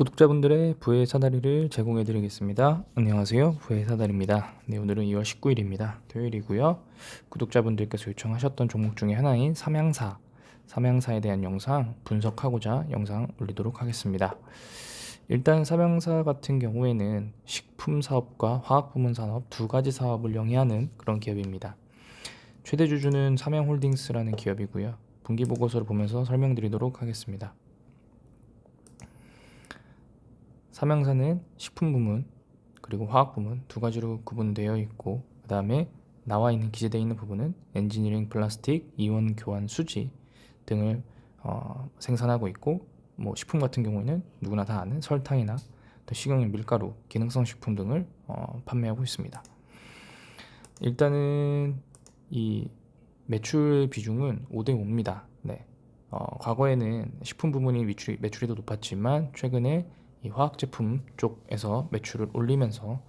구독자분들의 부의 사다리를 제공해 드리겠습니다. 안녕하세요. 부의 사다리입니다. 네, 오늘은 2월 19일입니다. 토요일이고요. 구독자분들께서 요청하셨던 종목 중에 하나인 삼양사에 대한 영상 분석하고자 영상 올리도록 하겠습니다. 일단 삼양사 같은 경우에는 식품 사업과 화학 부문 산업 두 가지 사업을 영위하는 그런 기업입니다. 최대 주주는 삼양홀딩스라는 기업이고요. 분기 보고서를 보면서 설명드리도록 하겠습니다. 삼양사는 식품 부문 그리고 화학 부문 두 가지로 구분되어 있고, 그 다음에 나와 있는 기재되어 있는 부분은 엔지니어링 플라스틱, 이온 교환 수지 등을 생산하고 있고, 뭐 식품 같은 경우에는 누구나 다 아는 설탕이나 식용유, 밀가루, 기능성 식품 등을 판매하고 있습니다. 일단은 이 매출 비중은 5대5입니다. 네. 과거에는 식품 부문이 매출이 더 높았지만 최근에 이 화학 제품 쪽에서 매출을 올리면서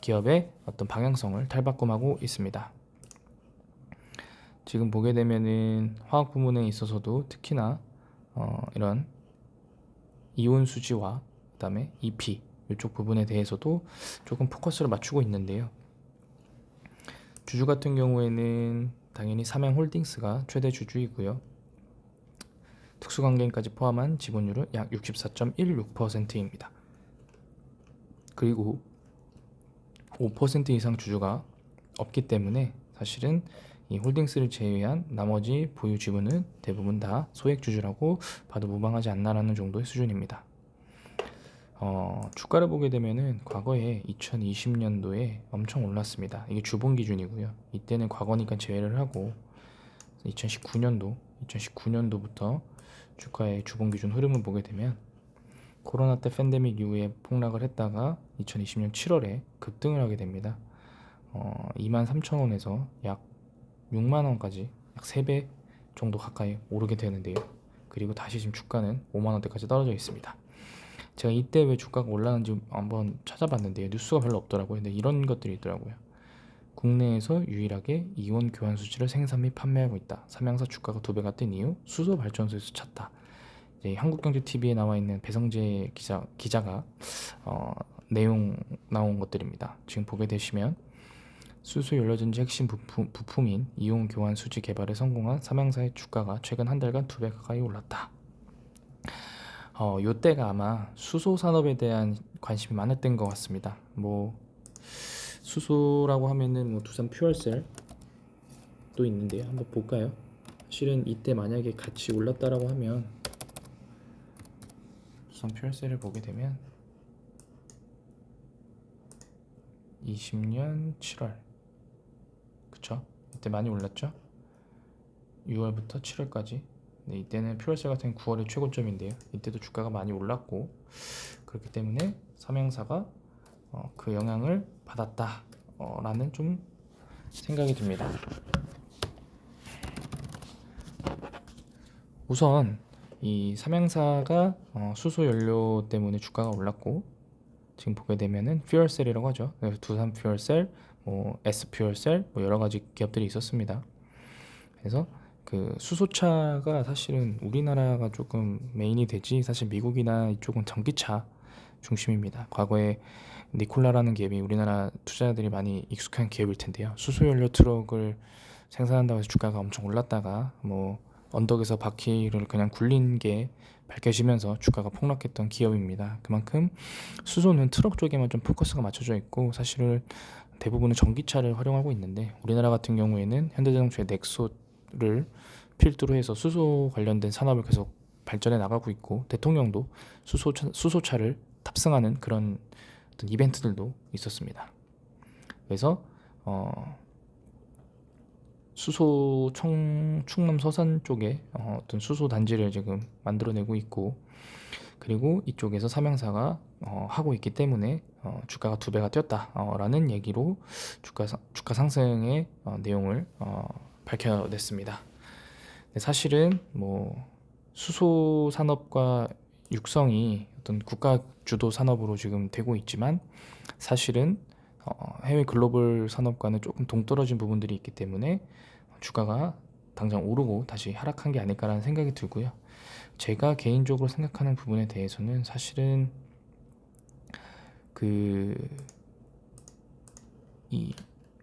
기업의 어떤 방향성을 탈바꿈하고 있습니다. 지금 보게 되면은 화학 부문에 있어서도 특히나 이런 이온 수지와 그다음에 EP 이쪽 부분에 대해서도 조금 포커스를 맞추고 있는데요. 주주 같은 경우에는 당연히 삼양홀딩스가 최대 주주이고요. 특수관계인까지 포함한 지분율은 약 64.16%입니다. 그리고 5% 이상 주주가 없기 때문에 사실은 이 홀딩스를 제외한 나머지 보유 지분은 대부분 다 소액 주주라고 봐도 무방하지 않나라는 정도의 수준입니다. 주가를 보게 되면은 과거에 2020년도에 엄청 올랐습니다. 이게 주봉 기준이고요. 이때는 과거니까 제외를 하고 2019년도부터 주가의 주봉 기준 흐름을 보게 되면 코로나 때 팬데믹 이후에 폭락을 했다가 2020년 7월에 급등을 하게 됩니다. 23,000원에서 약 6만원까지 약 3배 정도 가까이 오르게 되는데요. 그리고 다시 지금 주가는 5만원대까지 떨어져 있습니다. 제가 이때 왜 주가가 올랐는지 한번 찾아봤는데요. 뉴스가 별로 없더라고요. 근데 이런 것들이 있더라고요. 국내에서 유일하게 이온 교환 수지를 생산 및 판매하고 있다. 삼양사 주가가 2배가 뜬 이유 수소 발전소에서 찾다. 이제 한국경제TV에 나와 있는 배성재 기자가 내용 나온 것들입니다. 지금 보게 되시면 수소 연료전지 핵심 부품인 이온 교환 수지 개발에 성공한 삼양사의 주가가 최근 한 달간 2배 가까이 올랐다. 요때가 아마 수소 산업에 대한 관심이 많았던 것 같습니다. 뭐 수소라고 하면은 뭐 두산 퓨얼셀 또 있는데요. 한번 볼까요? 실은 이때 만약에 같이 올랐다라고 하면 두산 퓨얼셀을 보게 되면 20년 7월 그쵸? 이때 많이 올랐죠? 6월부터 7월까지. 네, 이때는 퓨얼셀 같은 9월이 최고점인데요. 이때도 주가가 많이 올랐고, 그렇기 때문에 삼양사가 그 영향을 받았다 라는 좀 생각이 듭니다. 우선 이 삼양사가 수소 연료 때문에 주가가 올랐고, 지금 보게 되면은 퓨얼셀이라고 하죠. 그래서 두산 퓨얼셀, 뭐 S 퓨얼셀, 뭐 여러 가지 기업들이 있었습니다. 그래서 그 수소차가 사실은 우리나라가 조금 메인이 되지, 사실 미국이나 이쪽은 전기차 중심입니다. 과거에 니콜라라는 기업이 우리나라 투자자들이 많이 익숙한 기업일 텐데요. 수소연료 트럭을 생산한다고 해서 주가가 엄청 올랐다가 뭐 언덕에서 바퀴를 그냥 굴린 게 밝혀지면서 주가가 폭락했던 기업입니다. 그만큼 수소는 트럭 쪽에만 좀 포커스가 맞춰져 있고, 사실은 대부분은 전기차를 활용하고 있는데, 우리나라 같은 경우에는 현대자동차의 넥소를 필두로 해서 수소 관련된 산업을 계속 발전해 나가고 있고, 대통령도 수소차를 탑승하는 그런 어떤 이벤트들도 있었습니다. 그래서 수소 충남 서산 쪽에 어떤 수소 단지를 지금 만들어내고 있고, 그리고 이쪽에서 삼양사가 하고 있기 때문에 주가가 2배가 뛰었다라는 얘기로 주가 상승의 내용을 밝혀냈습니다. 사실은 뭐 수소 산업과 육성이 어떤 국가 주도 산업으로 지금 되고 있지만, 사실은 해외 글로벌 산업과는 조금 동떨어진 부분들이 있기 때문에 주가가 당장 오르고 다시 하락한 게 아닐까라는 생각이 들고요. 제가 개인적으로 생각하는 부분에 대해서는 사실은 이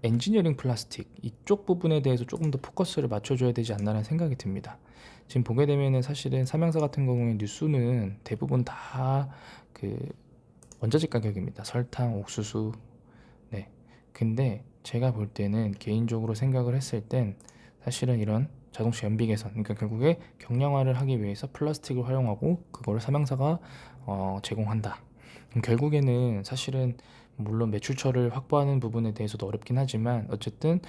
엔지니어링 플라스틱 이쪽 부분에 대해서 조금 더 포커스를 맞춰줘야 되지 않나라는 생각이 듭니다. 지금 보게 되면은 사실은 삼양사 같은 경우에 뉴스는 대부분 다 그 원자재 가격입니다. 설탕, 옥수수. 네. 근데 제가 볼 때는 개인적으로 생각을 했을 땐 사실은 이런 자동차 연비 개선, 그러니까 결국에 경량화를 하기 위해서 플라스틱을 활용하고 그거를 삼양사가 제공한다. 그럼 결국에는 사실은 물론 매출처를 확보하는 부분에 대해서도 어렵긴 하지만 어쨌든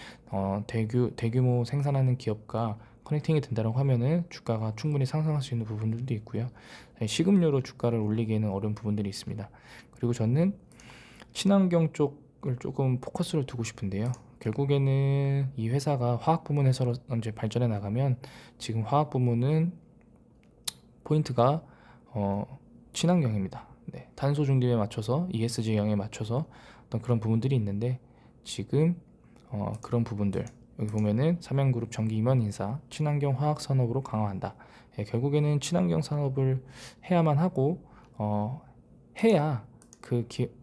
대규모 생산하는 기업과 커넥팅이 된다고 하면은 주가가 충분히 상승할 수 있는 부분들도 있고요. 식음료로 주가를 올리기에는 어려운 부분들이 있습니다. 그리고 저는 친환경 쪽을 조금 포커스를 두고 싶은데요. 결국에는 이 회사가 화학 부문에서 이제 발전해 나가면 지금 화학 부문은 포인트가 친환경입니다. 네, 탄소 중립에 맞춰서 ESG형에 맞춰서 어떤 그런 부분들이 있는데 지금 그런 부분들 여기 보면은 삼양그룹 정기 임원 인사 친환경 화학 산업으로 강화한다. 예, 결국에는 친환경 산업을 해야만 하고 해야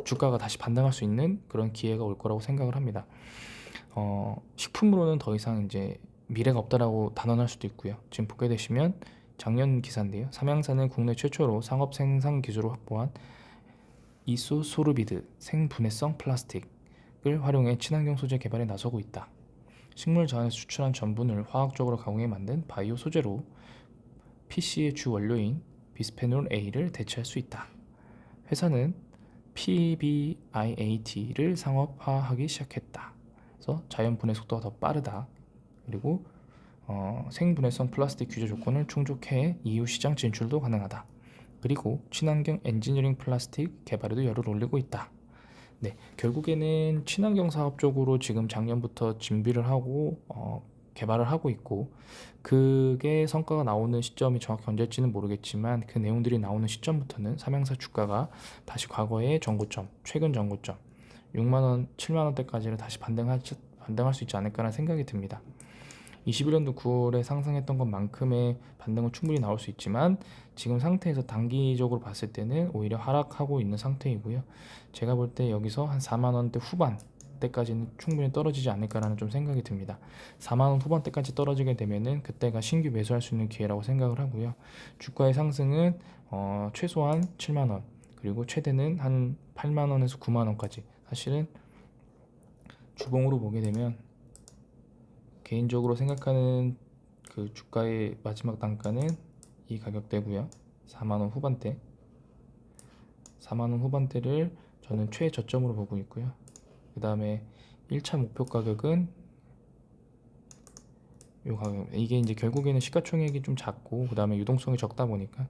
주가가 다시 반등할 수 있는 그런 기회가 올 거라고 생각을 합니다. 식품으로는 더 이상 이제 미래가 없다라고 단언할 수도 있고요. 지금 보게 되시면 작년 기사인데요. 삼양사는 국내 최초로 상업 생산 기술을 확보한 이소소르비드 생분해성 플라스틱을 활용해 친환경 소재 개발에 나서고 있다. 식물 자원에서 추출한 전분을 화학적으로 가공해 만든 바이오 소재로 PC의 주 원료인 비스페놀 A를 대체할 수 있다. 회사는 PBIAT를 상업화하기 시작했다. 그래서 자연 분해 속도가 더 빠르다. 그리고 생분해성 플라스틱 규제 조건을 충족해 EU 시장 진출도 가능하다. 그리고 친환경 엔지니어링 플라스틱 개발에도 열을 올리고 있다. 네, 결국에는 친환경 사업 쪽으로 지금 작년부터 준비를 하고 개발을 하고 있고 그게 성과가 나오는 시점이 정확히 언제일지는 모르겠지만 그 내용들이 나오는 시점부터는 삼양사 주가가 다시 과거의 정고점, 최근 정고점 6만원, 7만원대까지를 다시 반등할 수 있지 않을까라는 생각이 듭니다. 21년도 9월에 상승했던 것만큼의 반등은 충분히 나올 수 있지만 지금 상태에서 단기적으로 봤을 때는 오히려 하락하고 있는 상태이고요. 제가 볼 때 여기서 한 4만원대 후반대까지는 충분히 떨어지지 않을까라는 좀 생각이 듭니다. 4만원 후반대까지 떨어지게 되면은 그때가 신규 매수할 수 있는 기회라고 생각을 하고요. 주가의 상승은 최소한 7만원 그리고 최대는 한 8만원에서 9만원까지 사실은 주봉으로 보게 되면 개인적으로 생각하는 그 주가의 마지막 단가는 이 가격대고요. 4만원 후반대 4만원 후반대를 저는 최저점으로 보고 있고요. 그 다음에 1차 목표 가격은 이 가격, 이게 이제 결국에는 시가총액이 좀 작고 그 다음에 유동성이 적다 보니까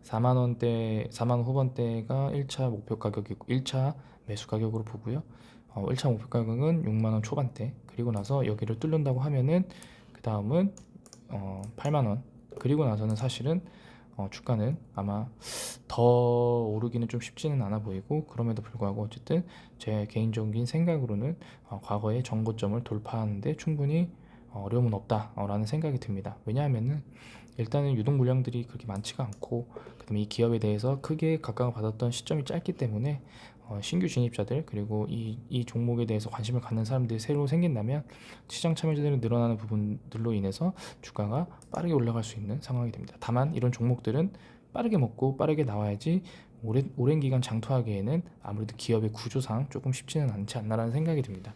4만원 후반대가 1차 목표 가격이고 1차 매수 가격으로 보고요. 1차 목표 가격은 6만원 초반대 그리고 나서 여기를 뚫는다고 하면은 그 다음은 8만원 그리고 나서는 사실은 주가는 아마 더 오르기는 좀 쉽지는 않아 보이고 그럼에도 불구하고 어쨌든 제 개인적인 생각으로는 과거의 정고점을 돌파하는데 충분히 어려움은 없다라는 생각이 듭니다. 왜냐하면은 일단은 유동 물량들이 그렇게 많지가 않고 그다음에 이 기업에 대해서 크게 각광을 받았던 시점이 짧기 때문에 신규 진입자들 그리고 이 종목에 대해서 관심을 갖는 사람들이 새로 생긴다면 시장 참여자들이 늘어나는 부분들로 인해서 주가가 빠르게 올라갈 수 있는 상황이 됩니다. 다만 이런 종목들은 빠르게 먹고 빠르게 나와야지 오랜 기간 장투하기에는 아무래도 기업의 구조상 조금 쉽지는 않지 않나라는 생각이 듭니다.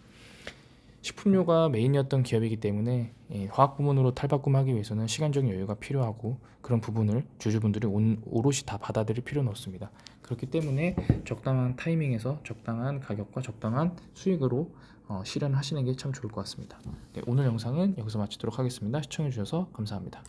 식품료가 메인이었던 기업이기 때문에 화학 부문으로 탈바꿈하기 위해서는 시간적인 여유가 필요하고 그런 부분을 주주분들이 오롯이 다 받아들일 필요는 없습니다. 그렇기 때문에 적당한 타이밍에서 적당한 가격과 적당한 수익으로 실현하시는 게 참 좋을 것 같습니다. 네, 오늘 영상은 여기서 마치도록 하겠습니다. 시청해주셔서 감사합니다.